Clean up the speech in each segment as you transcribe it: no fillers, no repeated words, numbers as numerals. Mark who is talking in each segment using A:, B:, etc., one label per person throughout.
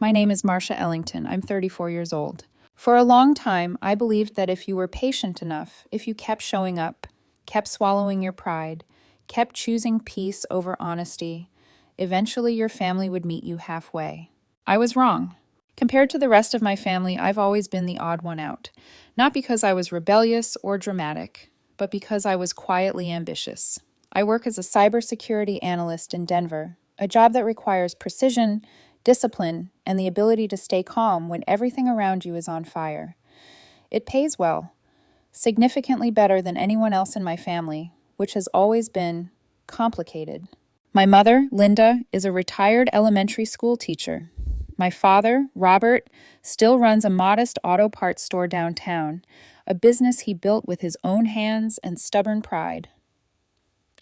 A: My name is Marcia Ellington. I'm 34 years old. For a long time, I believed that if you were patient enough, if you kept showing up, kept swallowing your pride, kept choosing peace over honesty, eventually your family would meet you halfway. I was wrong. Compared to the rest of my family, I've always been the odd one out. Not because I was rebellious or dramatic, but because I was quietly ambitious. I work as a cybersecurity analyst in Denver, a job that requires precision, discipline, and the ability to stay calm when everything around you is on fire. It pays well, significantly better than anyone else in my family, which has always been complicated. My mother, Linda, is a retired elementary school teacher. My father, Robert, still runs a modest auto parts store downtown, a business he built with his own hands and stubborn pride.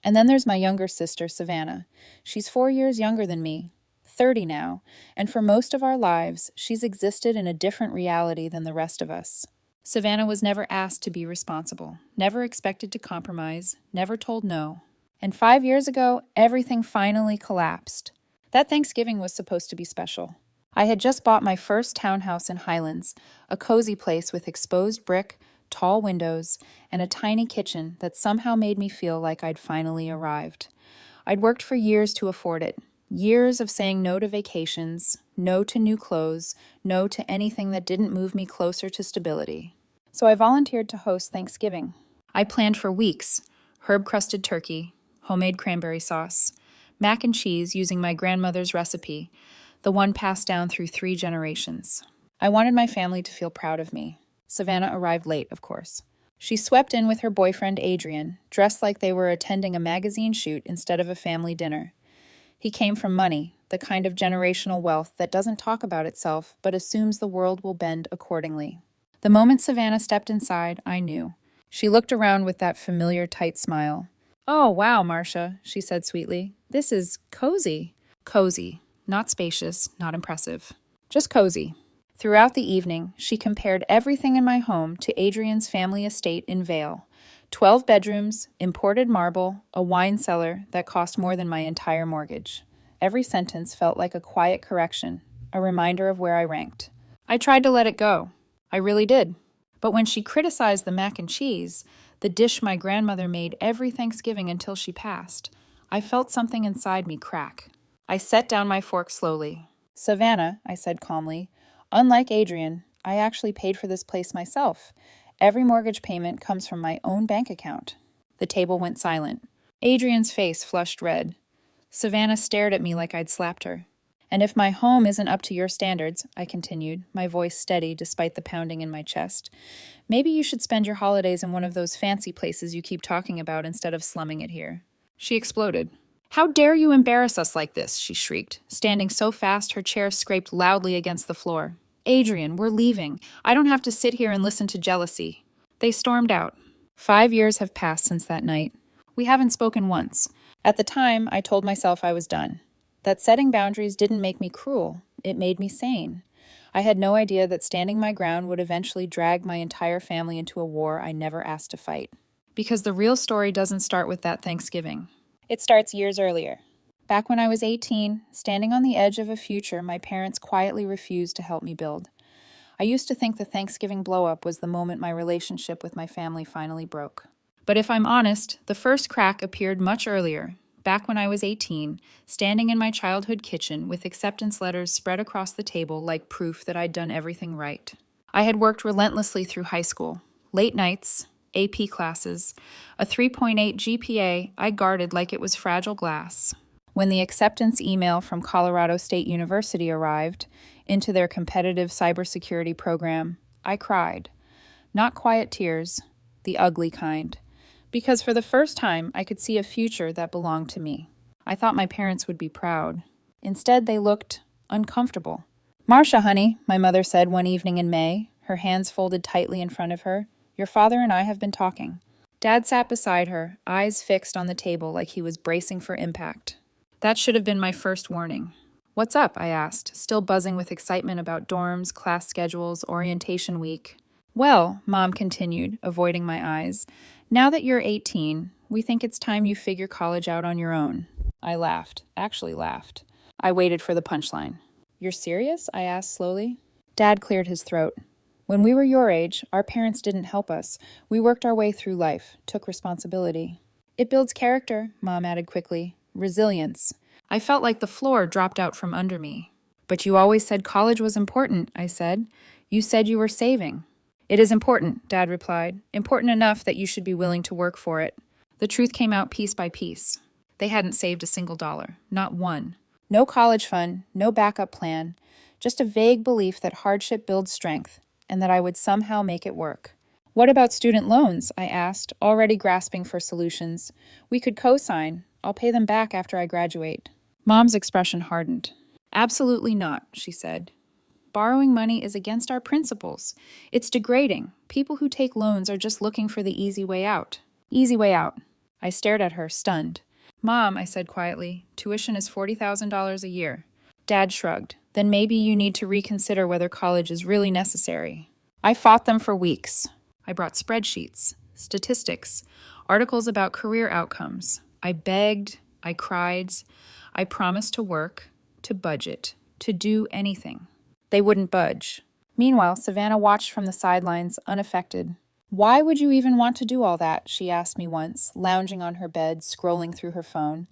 A: And then there's my younger sister, Savannah. She's 4 years younger than me, 30 now, and for most of our lives, she's existed in a different reality than the rest of us. Savannah was never asked to be responsible, never expected to compromise, never told no. And 5 years ago, everything finally collapsed. That Thanksgiving was supposed to be special. I had just bought my first townhouse in Highlands, a cozy place with exposed brick, tall windows, and a tiny kitchen that somehow made me feel like I'd finally arrived. I'd worked for years to afford it. Years of saying no to vacations, no to new clothes, no to anything that didn't move me closer to stability. So I volunteered to host Thanksgiving. I planned for weeks: herb-crusted turkey, homemade cranberry sauce, mac and cheese using my grandmother's recipe, the one passed down through 3 generations. I wanted my family to feel proud of me. Savannah arrived late, of course. She swept in with her boyfriend Adrian, dressed like they were attending a magazine shoot instead of a family dinner. He came from money, the kind of generational wealth that doesn't talk about itself, but assumes the world will bend accordingly. The moment Savannah stepped inside, I knew. She looked around with that familiar tight smile. "Oh, wow, Marcia," she said sweetly. "This is cozy." Cozy, not spacious, not impressive. Just cozy. Throughout the evening, she compared everything in my home to Adrian's family estate in Vale. 12 bedrooms, imported marble, a wine cellar that cost more than my entire mortgage. Every sentence felt like a quiet correction, a reminder of where I ranked. I tried to let it go. I really did. But when she criticized the mac and cheese, the dish my grandmother made every Thanksgiving until she passed, I felt something inside me crack. I set down my fork slowly. "Savannah," I said calmly, "unlike Adrian, I actually paid for this place myself. Every mortgage payment comes from my own bank account." The table went silent. Adrian's face flushed red. Savannah stared at me like I'd slapped her. "And if my home isn't up to your standards," I continued, my voice steady despite the pounding in my chest, "maybe you should spend your holidays in one of those fancy places you keep talking about instead of slumming it here." She exploded. "How dare you embarrass us like this?" she shrieked, standing so fast her chair scraped loudly against the floor. "Adrian, we're leaving. I don't have to sit here and listen to jealousy." They stormed out. 5 years have passed since that night. We haven't spoken once. At the time, I told myself I was done. That setting boundaries didn't make me cruel. It made me sane. I had no idea that standing my ground would eventually drag my entire family into a war I never asked to fight. Because the real story doesn't start with that Thanksgiving. It starts years earlier. Back when I was 18, standing on the edge of a future my parents quietly refused to help me build. I used to think the Thanksgiving blow-up was the moment my relationship with my family finally broke. But if I'm honest, the first crack appeared much earlier, back when I was 18, standing in my childhood kitchen with acceptance letters spread across the table like proof that I'd done everything right. I had worked relentlessly through high school. Late nights, AP classes, a 3.8 GPA I guarded like it was fragile glass. When the acceptance email from Colorado State University arrived into their competitive cybersecurity program, I cried. Not quiet tears, the ugly kind. Because for the first time, I could see a future that belonged to me. I thought my parents would be proud. Instead, they looked uncomfortable. "Marcia, honey," my mother said one evening in May, her hands folded tightly in front of her, "your father and I have been talking." Dad sat beside her, eyes fixed on the table like he was bracing for impact. That should have been my first warning. "What's up?" I asked, still buzzing with excitement about dorms, class schedules, orientation week. "Well," Mom continued, avoiding my eyes, "now that you're 18, we think it's time you figure college out on your own." I laughed, actually laughed. I waited for the punchline. You're serious? I asked slowly. Dad cleared his throat. When we were your age, our parents didn't help us. We worked our way through life, took responsibility. It builds character, Mom added quickly. Resilience. I felt like the floor dropped out from under me. But you always said college was important, I said. You said you were saving. It is important, Dad replied. Important enough that you should be willing to work for it. The truth came out piece by piece. They hadn't saved a single dollar, not one. No college fund, no backup plan, just a vague belief that hardship builds strength, and that I would somehow make it work. What about student loans? I asked, already grasping for solutions. We could co-sign. I'll pay them back after I graduate. Mom's expression hardened. Absolutely not, she said. Borrowing money is against our principles. It's degrading. People who take loans are just looking for the easy way out. Easy way out. I stared at her, stunned. Mom, I said quietly, tuition is $40,000 a year. Dad shrugged. Then maybe you need to reconsider whether college is really necessary. I fought them for weeks. I brought spreadsheets, statistics, articles about career outcomes. I begged, I cried, I promised to work, to budget, to do anything. They wouldn't budge. Meanwhile, Savannah watched from the sidelines, unaffected. Why would you even want to do all that? She asked me once, lounging on her bed, scrolling through her phone.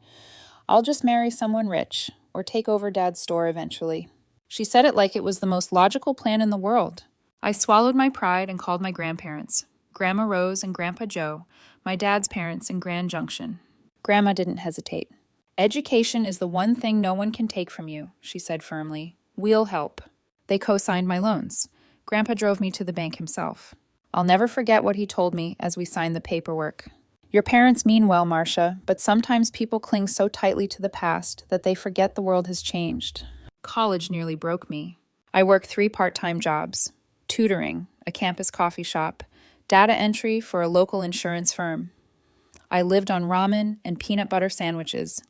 A: I'll just marry someone rich, or take over Dad's store eventually. She said it like it was the most logical plan in the world. I swallowed my pride and called my grandparents, Grandma Rose and Grandpa Joe, my dad's parents in Grand Junction. Grandma didn't hesitate. Education is the one thing no one can take from you, she said firmly. We'll help. They co-signed my loans. Grandpa drove me to the bank himself. I'll never forget what he told me as we signed the paperwork. Your parents mean well, Marcia, but sometimes people cling so tightly to the past that they forget the world has changed. College nearly broke me. I worked 3 part-time jobs. Tutoring, a campus coffee shop, data entry for a local insurance firm. I lived on ramen and peanut butter sandwiches.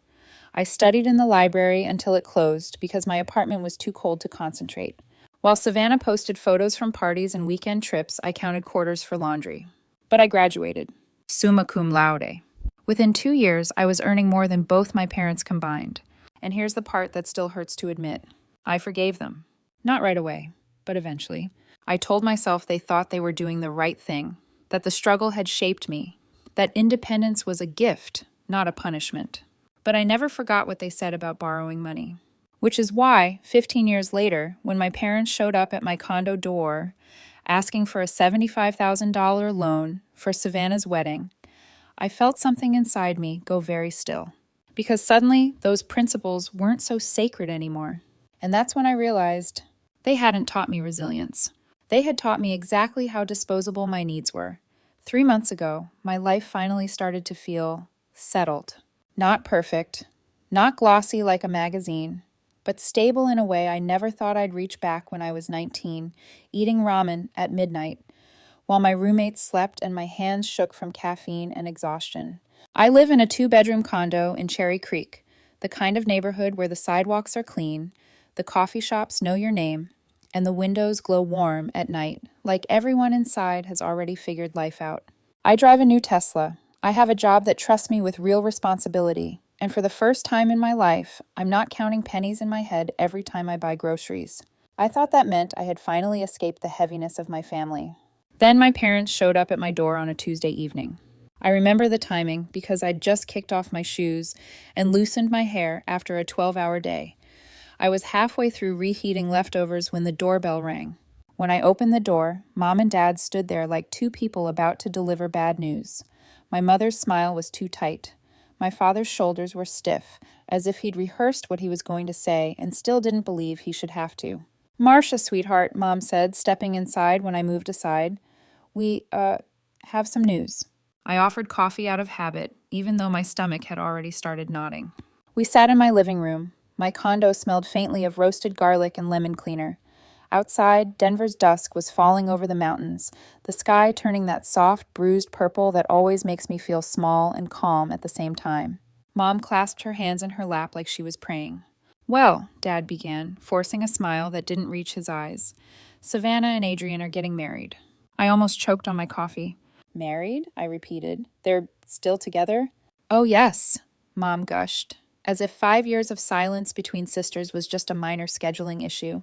A: I studied in the library until it closed because my apartment was too cold to concentrate. While Savannah posted photos from parties and weekend trips, I counted quarters for laundry. But I graduated. Summa cum laude. Within 2 years, I was earning more than both my parents combined. And here's the part that still hurts to admit. I forgave them. Not right away, but eventually. I told myself they thought they were doing the right thing, that the struggle had shaped me, that independence was a gift, not a punishment. But I never forgot what they said about borrowing money. Which is why, 15 years later, when my parents showed up at my condo door, asking for a $75,000 loan for Savannah's wedding, I felt something inside me go very still. Because suddenly, those principles weren't so sacred anymore. And that's when I realized they hadn't taught me resilience. They had taught me exactly how disposable my needs were. 3 months ago, my life finally started to feel settled. Not perfect, not glossy like a magazine, but stable in a way I never thought I'd reach back when I was 19, eating ramen at midnight, while my roommates slept and my hands shook from caffeine and exhaustion. I live in a 2-bedroom condo in Cherry Creek, the kind of neighborhood where the sidewalks are clean, the coffee shops know your name, and the windows glow warm at night, like everyone inside has already figured life out. I drive a new Tesla. I have a job that trusts me with real responsibility, and for the first time in my life, I'm not counting pennies in my head every time I buy groceries. I thought that meant I had finally escaped the heaviness of my family. Then my parents showed up at my door on a Tuesday evening. I remember the timing because I'd just kicked off my shoes and loosened my hair after a 12-hour day. I was halfway through reheating leftovers when the doorbell rang. When I opened the door, Mom and Dad stood there like 2 people about to deliver bad news. My mother's smile was too tight. My father's shoulders were stiff, as if he'd rehearsed what he was going to say and still didn't believe he should have to. Marcia, sweetheart, Mom said, stepping inside when I moved aside. We, have some news. I offered coffee out of habit, even though my stomach had already started nodding. We sat in my living room. My condo smelled faintly of roasted garlic and lemon cleaner. Outside, Denver's dusk was falling over the mountains, the sky turning that soft, bruised purple that always makes me feel small and calm at the same time. Mom clasped her hands in her lap like she was praying. Well, Dad began, forcing a smile that didn't reach his eyes. Savannah and Adrian are getting married. I almost choked on my coffee. Married? I repeated. They're still together? Oh, yes, Mom gushed. as if 5 years of silence between sisters was just a minor scheduling issue.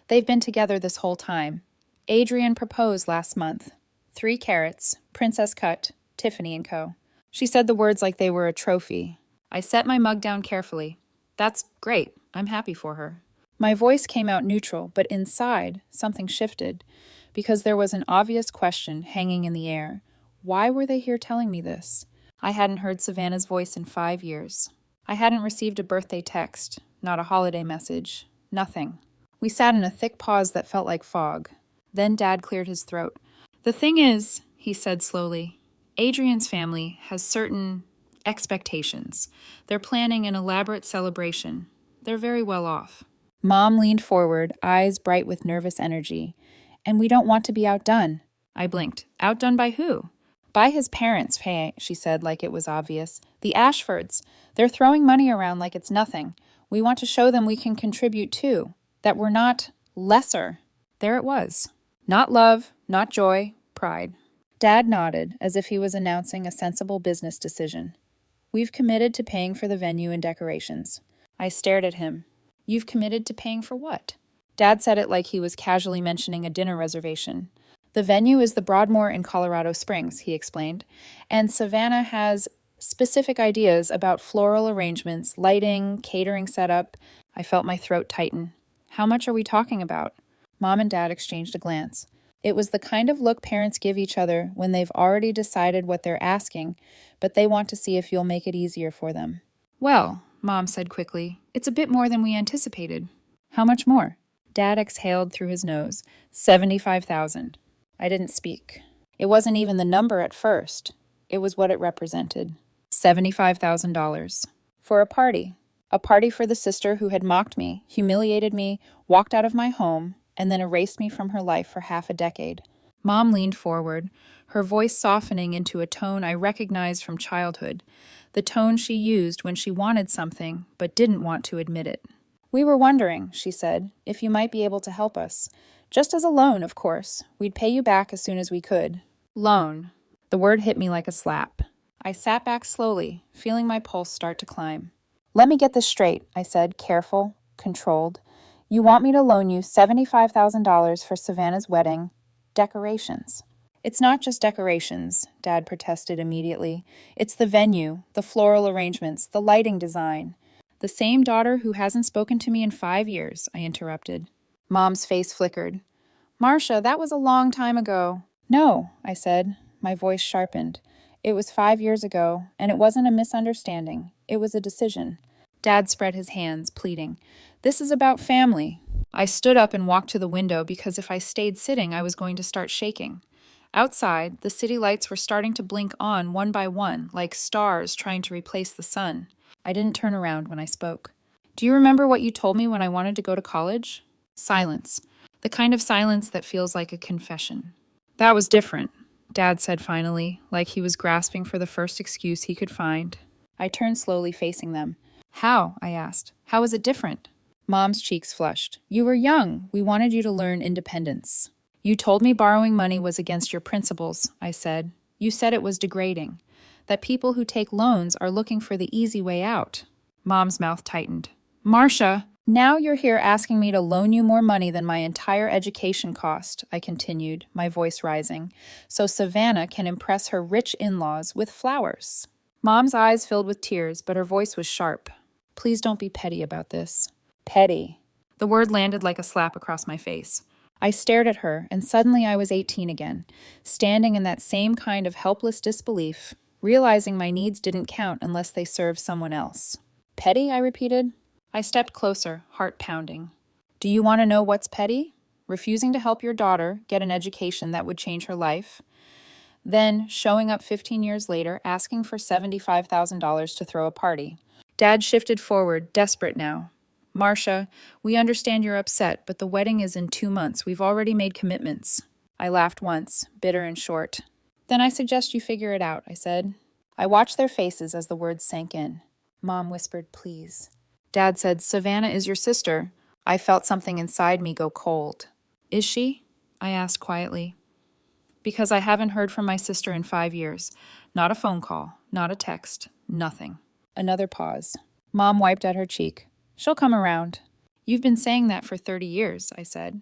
A: They've been together this whole time. Adrian proposed last month. 3 carats, princess cut, Tiffany & Co. She said the words like they were a trophy. I set my mug down carefully. That's great. I'm happy for her. My voice came out neutral, but inside, something shifted, because there was an obvious question hanging in the air. Why were they here telling me this? I hadn't heard Savannah's voice in 5 years. I hadn't received a birthday text, not a holiday message, nothing. We sat in a thick pause that felt like fog. Then Dad cleared his throat. The thing is, he said slowly, Adrian's family has certain expectations. They're planning an elaborate celebration. They're very well off. Mom leaned forward, eyes bright with nervous energy. And we don't want to be outdone. I blinked. Outdone by who? By his parents, hey, she said like it was obvious. The Ashfords. They're throwing money around like it's nothing. We want to show them we can contribute too. That we're not lesser. There it was. Not love, not joy, pride. Dad nodded, as if he was announcing a sensible business decision. We've committed to paying for the venue and decorations. I stared at him. You've committed to paying for what? Dad said it like he was casually mentioning a dinner reservation. The venue is the Broadmoor in Colorado Springs, he explained, and Savannah has specific ideas about floral arrangements, lighting, catering setup. I felt my throat tighten. How much are we talking about? Mom and Dad exchanged a glance. It was the kind of look parents give each other when they've already decided what they're asking, but they want to see if you'll make it easier for them. Well, Mom said quickly, it's a bit more than we anticipated. How much more? Dad exhaled through his nose. 75,000. I didn't speak. It wasn't even the number at first. It was what it represented. $75,000. For a party. A party for the sister who had mocked me, humiliated me, walked out of my home, and then erased me from her life for half a decade. Mom leaned forward, her voice softening into a tone I recognized from childhood, the tone she used when she wanted something but didn't want to admit it. We were wondering, she said, if you might be able to help us. Just as a loan, of course. We'd pay you back as soon as we could. Loan. The word hit me like a slap. I sat back slowly, feeling my pulse start to climb. Let me get this straight, I said, careful, controlled. You want me to loan you $75,000 for Savannah's wedding decorations. It's not just decorations, Dad protested immediately. It's the venue, the floral arrangements, the lighting design. The same daughter who hasn't spoken to me in 5 years, I interrupted. Mom's face flickered. Marcia, that was a long time ago. No, I said. My voice sharpened. It was 5 years ago, and it wasn't a misunderstanding. It was a decision. Dad spread his hands, pleading. This is about family. I stood up and walked to the window because if I stayed sitting, I was going to start shaking. Outside, the city lights were starting to blink on one by one, like stars trying to replace the sun. I didn't turn around when I spoke. Do you remember what you told me when I wanted to go to college? Silence. The kind of silence that feels like a confession. That was different, Dad said finally, like he was grasping for the first excuse he could find. I turned slowly facing them. How? I asked. How was it different? Mom's cheeks flushed. You were young. We wanted you to learn independence. You told me borrowing money was against your principles, I said. You said it was degrading. That people who take loans are looking for the easy way out. Mom's mouth tightened. Marcia, now you're here asking me to loan you more money than my entire education cost, I continued, my voice rising, so Savannah can impress her rich in-laws with flowers. Mom's eyes filled with tears, but her voice was sharp. Please don't be petty about this. Petty. The word landed like a slap across my face. I stared at her, and suddenly I was 18 again, standing in that same kind of helpless disbelief, realizing my needs didn't count unless they served someone else. Petty, I repeated. I stepped closer, heart pounding. Do you want to know what's petty? Refusing to help your daughter get an education that would change her life. Then, showing up 15 years later, asking for $75,000 to throw a party. Dad shifted forward, desperate now. Marcia, we understand you're upset, but the wedding is in 2 months. We've already made commitments. I laughed once, bitter and short. Then I suggest you figure it out, I said. I watched their faces as the words sank in. Mom whispered, please. Dad said, Savannah is your sister. I felt something inside me go cold. Is she? I asked quietly. Because I haven't heard from my sister in 5 years. Not a phone call, not a text, nothing. Another pause. Mom wiped at her cheek. She'll come around. You've been saying that for 30 years, I said.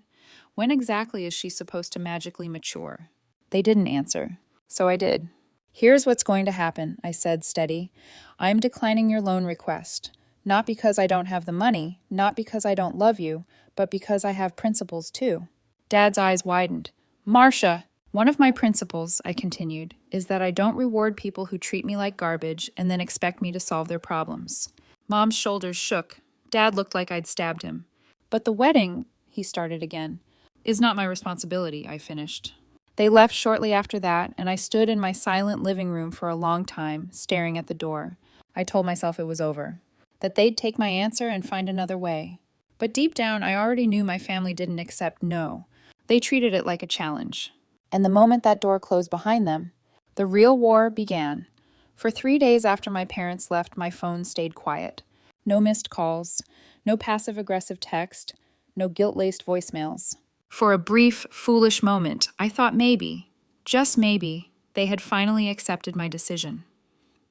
A: When exactly is she supposed to magically mature? They didn't answer. So I did. Here's what's going to happen, I said, steady. I'm declining your loan request. Not because I don't have the money, not because I don't love you, but because I have principles too. Dad's eyes widened. Marcia! One of my principles, I continued, is that I don't reward people who treat me like garbage and then expect me to solve their problems. Mom's shoulders shook. Dad looked like I'd stabbed him. But the wedding, he started again, is not my responsibility, I finished. They left shortly after that, and I stood in my silent living room for a long time, staring at the door. I told myself it was over, that they'd take my answer and find another way. But deep down, I already knew my family didn't accept no. They treated it like a challenge. And the moment that door closed behind them, the real war began. For 3 days after my parents left, my phone stayed quiet. No missed calls, no passive-aggressive text, no guilt-laced voicemails. For a brief, foolish moment, I thought maybe, just maybe, they had finally accepted my decision.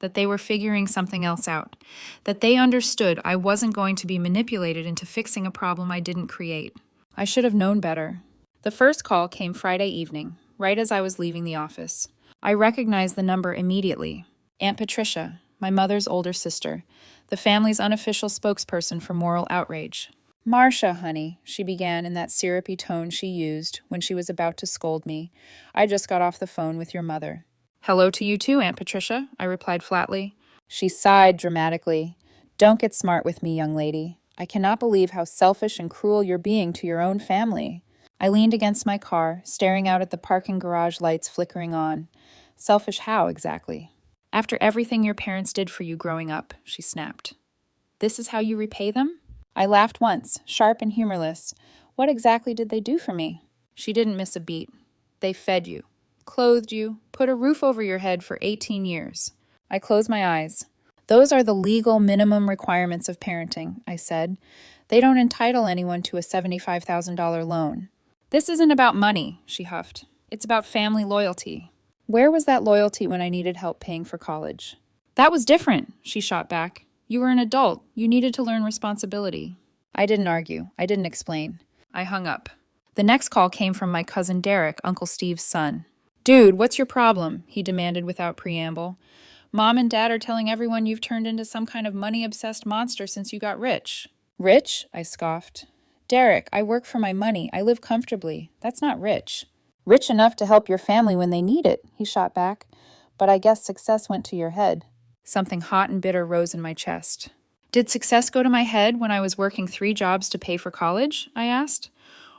A: That they were figuring something else out. That they understood I wasn't going to be manipulated into fixing a problem I didn't create. I should have known better. The first call came Friday evening, right as I was leaving the office. I recognized the number immediately. Aunt Patricia, my mother's older sister, the family's unofficial spokesperson for moral outrage. Marcia, honey, she began in that syrupy tone she used when she was about to scold me. I just got off the phone with your mother. Hello to you too, Aunt Patricia, I replied flatly. She sighed dramatically. Don't get smart with me, young lady. I cannot believe how selfish and cruel you're being to your own family. I leaned against my car, staring out at the parking garage lights flickering on. Selfish how, exactly? After everything your parents did for you growing up, she snapped. This is how you repay them? I laughed once, sharp and humorless. What exactly did they do for me? She didn't miss a beat. They fed you, clothed you, put a roof over your head for 18 years. I closed my eyes. Those are the legal minimum requirements of parenting, I said. They don't entitle anyone to a $75,000 loan. This isn't about money, she huffed. It's about family loyalty. Where was that loyalty when I needed help paying for college? That was different, she shot back. You were an adult. You needed to learn responsibility. I didn't argue. I didn't explain. I hung up. The next call came from my cousin Derek, Uncle Steve's son. Dude, what's your problem? He demanded without preamble. Mom and Dad are telling everyone you've turned into some kind of money-obsessed monster since you got rich. Rich? I scoffed. Derek, I work for my money. I live comfortably. That's not rich. Rich enough to help your family when they need it, he shot back. But I guess success went to your head. Something hot and bitter rose in my chest. Did success go to my head when I was working 3 jobs to pay for college? I asked.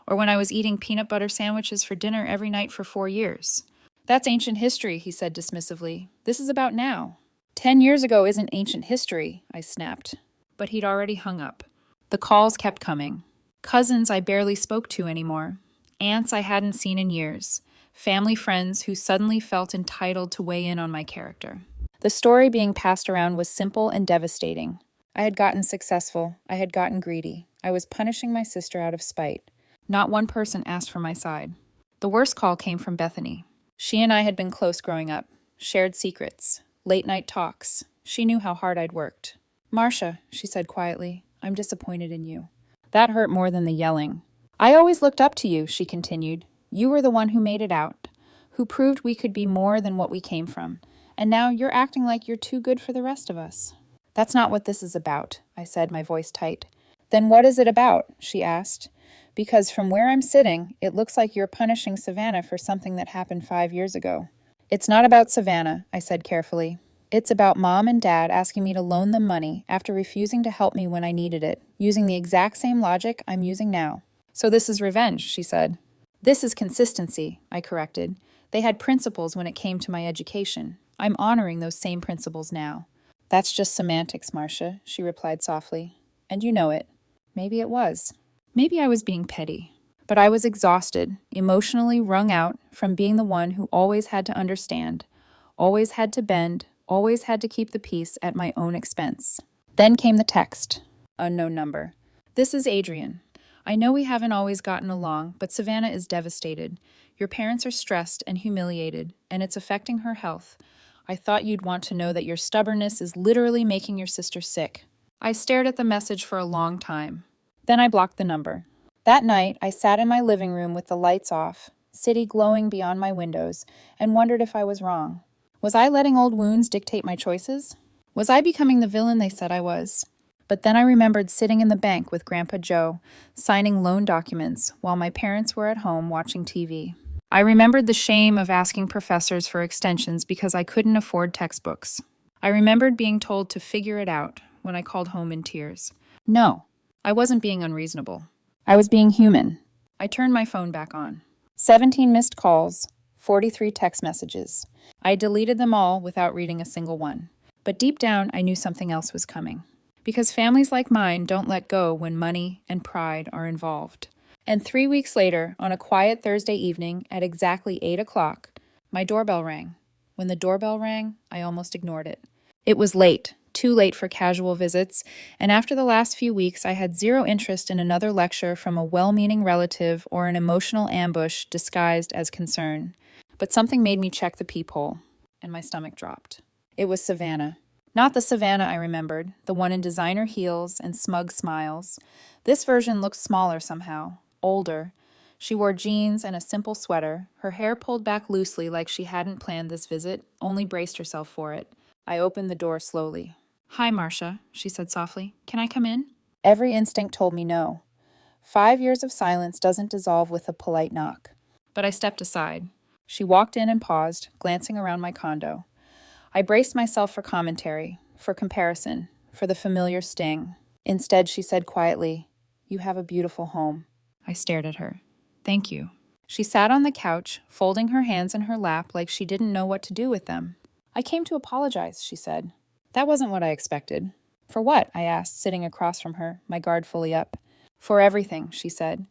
A: Or when I was eating peanut butter sandwiches for dinner every night for 4 years? That's ancient history, he said dismissively. This is about now. 10 years ago isn't ancient history, I snapped. But he'd already hung up. The calls kept coming. Cousins I barely spoke to anymore. Aunts I hadn't seen in years. Family friends who suddenly felt entitled to weigh in on my character. The story being passed around was simple and devastating. I had gotten successful. I had gotten greedy. I was punishing my sister out of spite. Not one person asked for my side. The worst call came from Bethany. She and I had been close growing up. Shared secrets. Late-night talks. She knew how hard I'd worked. Marcia, she said quietly, I'm disappointed in you. That hurt more than the yelling. I always looked up to you, she continued. You were the one who made it out, who proved we could be more than what we came from. And now you're acting like you're too good for the rest of us. That's not what this is about, I said, my voice tight. Then what is it about? She asked. Because from where I'm sitting, it looks like you're punishing Savannah for something that happened 5 years ago. It's not about Savannah, I said carefully. It's about Mom and Dad asking me to loan them money after refusing to help me when I needed it, using the exact same logic I'm using now. So this is revenge, she said. This is consistency, I corrected. They had principles when it came to my education. I'm honoring those same principles now. That's just semantics, Marcia, she replied softly. And you know it. Maybe it was. Maybe I was being petty. But I was exhausted, emotionally wrung out from being the one who always had to understand, always had to bend, always had to keep the peace at my own expense. Then came the text. Unknown number. This is Adrian. I know we haven't always gotten along, but Savannah is devastated. Your parents are stressed and humiliated, and it's affecting her health. I thought you'd want to know that your stubbornness is literally making your sister sick. I stared at the message for a long time. Then I blocked the number. That night, I sat in my living room with the lights off, city glowing beyond my windows, and wondered if I was wrong. Was I letting old wounds dictate my choices? Was I becoming the villain they said I was? But then I remembered sitting in the bank with Grandpa Joe, signing loan documents while my parents were at home watching TV. I remembered the shame of asking professors for extensions because I couldn't afford textbooks. I remembered being told to figure it out when I called home in tears. No, I wasn't being unreasonable. I was being human. I turned my phone back on. 17 missed calls, 43 text messages. I deleted them all without reading a single one. But deep down, I knew something else was coming. Because families like mine don't let go when money and pride are involved. And 3 weeks later, on a quiet Thursday evening at exactly 8 o'clock, my doorbell rang. When the doorbell rang, I almost ignored it. It was late, too late for casual visits, and after the last few weeks, I had zero interest in another lecture from a well-meaning relative or an emotional ambush disguised as concern. But something made me check the peephole, and my stomach dropped. It was Savannah. Not the Savannah I remembered, the one in designer heels and smug smiles. This version looked smaller somehow, older. She wore jeans and a simple sweater, her hair pulled back loosely like she hadn't planned this visit, only braced herself for it. I opened the door slowly. "Hi, Marcia," she said softly. "Can I come in?" Every instinct told me no. 5 years of silence doesn't dissolve with a polite knock. But I stepped aside. She walked in and paused, glancing around my condo. I braced myself for commentary, for comparison, for the familiar sting. Instead, she said quietly, "You have a beautiful home." I stared at her. "Thank you." She sat on the couch, folding her hands in her lap like she didn't know what to do with them. "I came to apologize," she said. That wasn't what I expected. "For what?" I asked, sitting across from her, my guard fully up. "For everything," she said.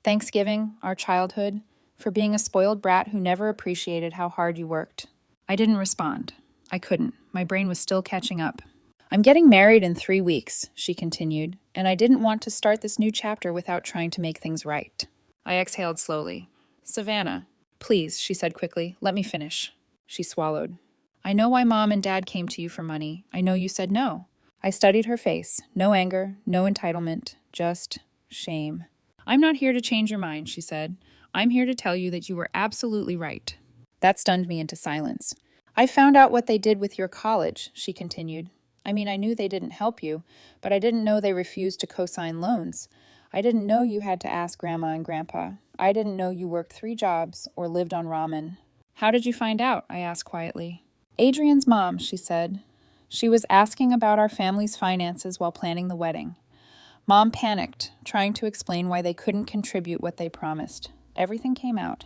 A: "Thanksgiving, our childhood, for being a spoiled brat who never appreciated how hard you worked." I didn't respond. I couldn't. My brain was still catching up. "I'm getting married in 3 weeks," she continued, "and I didn't want to start this new chapter without trying to make things right." I exhaled slowly. "Savannah, please," she said quickly, "let me finish." She swallowed. "I know why Mom and Dad came to you for money. I know you said no." I studied her face. No anger, no entitlement, just shame. "I'm not here to change your mind," she said. "I'm here to tell you that you were absolutely right." That stunned me into silence. "I found out what they did with your college," she continued. "I mean, I knew they didn't help you, but I didn't know they refused to co-sign loans. I didn't know you had to ask Grandma and Grandpa. I didn't know you worked 3 jobs or lived on ramen." "How did you find out?" I asked quietly. "Adrian's mom," she said. "She was asking about our family's finances while planning the wedding. Mom panicked, trying to explain why they couldn't contribute what they promised. Everything came out."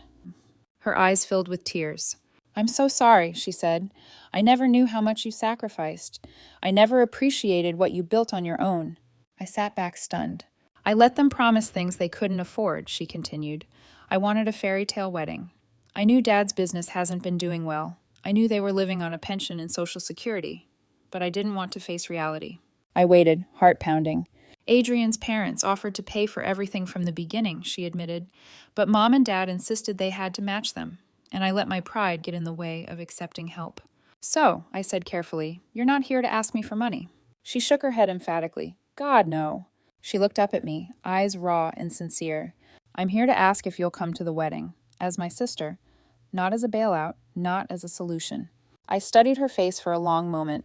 A: Her eyes filled with tears. "I'm so sorry," she said. "I never knew how much you sacrificed. I never appreciated what you built on your own." I sat back stunned. "I let them promise things they couldn't afford," she continued. "I wanted a fairy tale wedding. I knew Dad's business hasn't been doing well. I knew they were living on a pension and Social Security. But I didn't want to face reality." I waited, heart pounding. "Adrian's parents offered to pay for everything from the beginning," she admitted. "But Mom and Dad insisted they had to match them. And I let my pride get in the way of accepting help." "So," I said carefully, "you're not here to ask me for money." She shook her head emphatically. "God, no." She looked up at me, eyes raw and sincere. "I'm here to ask if you'll come to the wedding, as my sister. Not as a bailout, not as a solution." I studied her face for a long moment.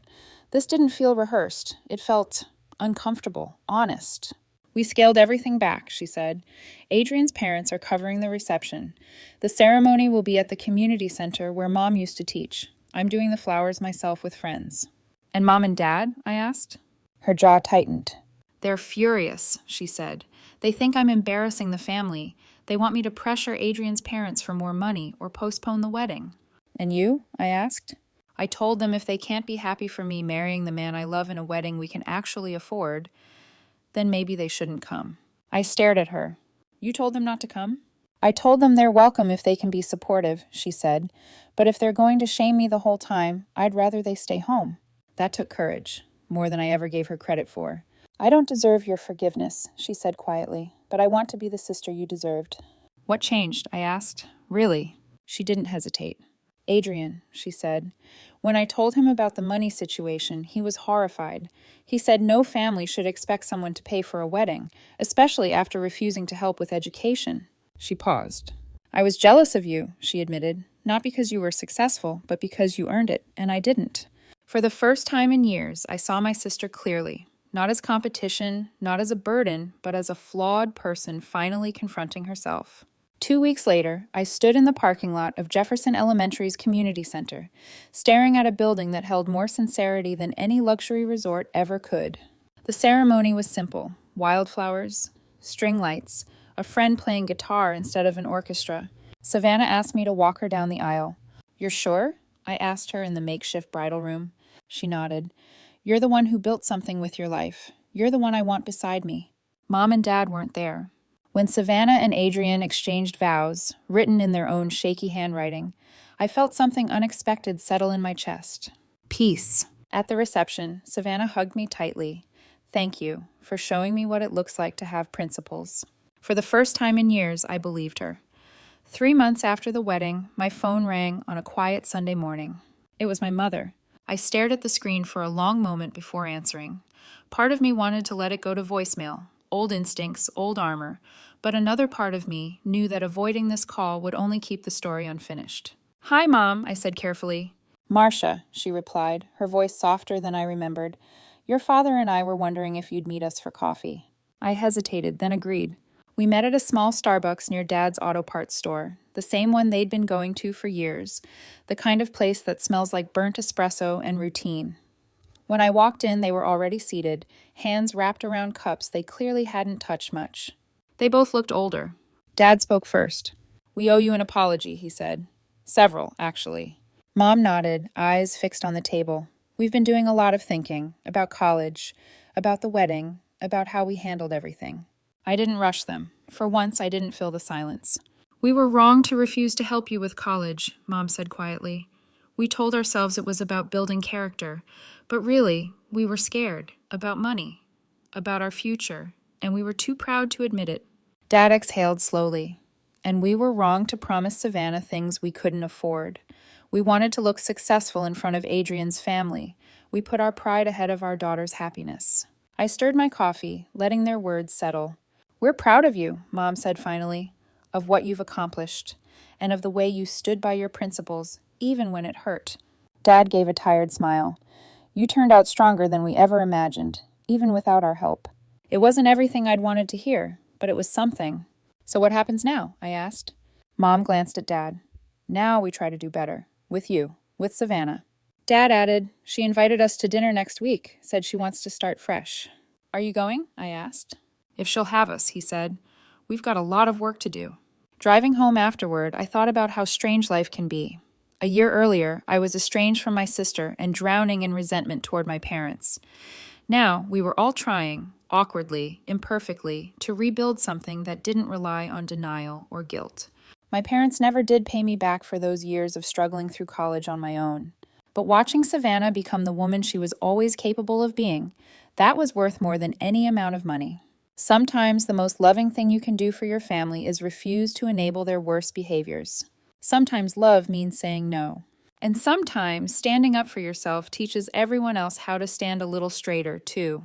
A: This didn't feel rehearsed. It felt uncomfortable, honest. "We scaled everything back," she said. "Adrian's parents are covering the reception. The ceremony will be at the community center where Mom used to teach. I'm doing the flowers myself with friends." "And Mom and Dad?" I asked. Her jaw tightened. "They're furious," she said. "They think I'm embarrassing the family. They want me to pressure Adrian's parents for more money or postpone the wedding." "And you?" I asked. I told them if they can't be happy for me marrying the man I love in a wedding we can actually afford, then maybe they shouldn't come. I stared at her. "You told them not to come?" "I told them they're welcome if they can be supportive," she said. "But if they're going to shame me the whole time, I'd rather they stay home." That took courage, more than I ever gave her credit for. "I don't deserve your forgiveness," she said quietly, "but I want to be the sister you deserved." "What changed?" I asked. "Really?" She didn't hesitate. Adrian, she said. When I told him about the money situation, he was horrified. He said no family should expect someone to pay for a wedding, especially after refusing to help with education. She paused. I was jealous of you, she admitted, not because you were successful, but because you earned it, and I didn't. For the first time in years, I saw my sister clearly, not as competition, not as a burden, but as a flawed person finally confronting herself. 2 weeks later, I stood in the parking lot of Jefferson Elementary's community center, staring at a building that held more sincerity than any luxury resort ever could. The ceremony was simple: wildflowers, string lights, a friend playing guitar instead of an orchestra. Savannah asked me to walk her down the aisle. You're sure? I asked her in the makeshift bridal room. She nodded. You're the one who built something with your life. You're the one I want beside me. Mom and Dad weren't there. When Savannah and Adrian exchanged vows, written in their own shaky handwriting, I felt something unexpected settle in my chest. Peace. At the reception, Savannah hugged me tightly. Thank you for showing me what it looks like to have principles. For the first time in years, I believed her. 3 months after the wedding, my phone rang on a quiet Sunday morning. It was my mother. I stared at the screen for a long moment before answering. Part of me wanted to let it go to voicemail, old instincts, old armor, but another part of me knew that avoiding this call would only keep the story unfinished. Hi, Mom, I said carefully. Marcia, she replied, her voice softer than I remembered. Your father and I were wondering if you'd meet us for coffee. I hesitated, then agreed. We met at a small Starbucks near Dad's auto parts store, the same one they'd been going to for years, the kind of place that smells like burnt espresso and routine. When I walked in, they were already seated, hands wrapped around cups they clearly hadn't touched much. They both looked older. Dad spoke first. We owe you an apology, he said. Several, actually. Mom nodded, eyes fixed on the table. We've been doing a lot of thinking, about college, about the wedding, about how we handled everything. I didn't rush them. For once, I didn't fill the silence. We were wrong to refuse to help you with college, Mom said quietly. We told ourselves it was about building character, but really, we were scared, about money, about our future, and we were too proud to admit it. Dad exhaled slowly. And we were wrong to promise Savannah things we couldn't afford. We wanted to look successful in front of Adrian's family. We put our pride ahead of our daughter's happiness. I stirred my coffee, letting their words settle. We're proud of you, Mom said finally, of what you've accomplished, and of the way you stood by your principles, even when it hurt. Dad gave a tired smile. You turned out stronger than we ever imagined, even without our help. It wasn't everything I'd wanted to hear, but it was something. So what happens now? I asked. Mom glanced at Dad. Now we try to do better. With you. With Savannah. Dad added, she invited us to dinner next week, said she wants to start fresh. Are you going? I asked. If she'll have us, he said. We've got a lot of work to do. Driving home afterward, I thought about how strange life can be. A year earlier, I was estranged from my sister and drowning in resentment toward my parents. Now, we were all trying, awkwardly, imperfectly, to rebuild something that didn't rely on denial or guilt. My parents never did pay me back for those years of struggling through college on my own. But watching Savannah become the woman she was always capable of being, that was worth more than any amount of money. Sometimes the most loving thing you can do for your family is refuse to enable their worst behaviors. Sometimes love means saying no. And sometimes standing up for yourself teaches everyone else how to stand a little straighter, too.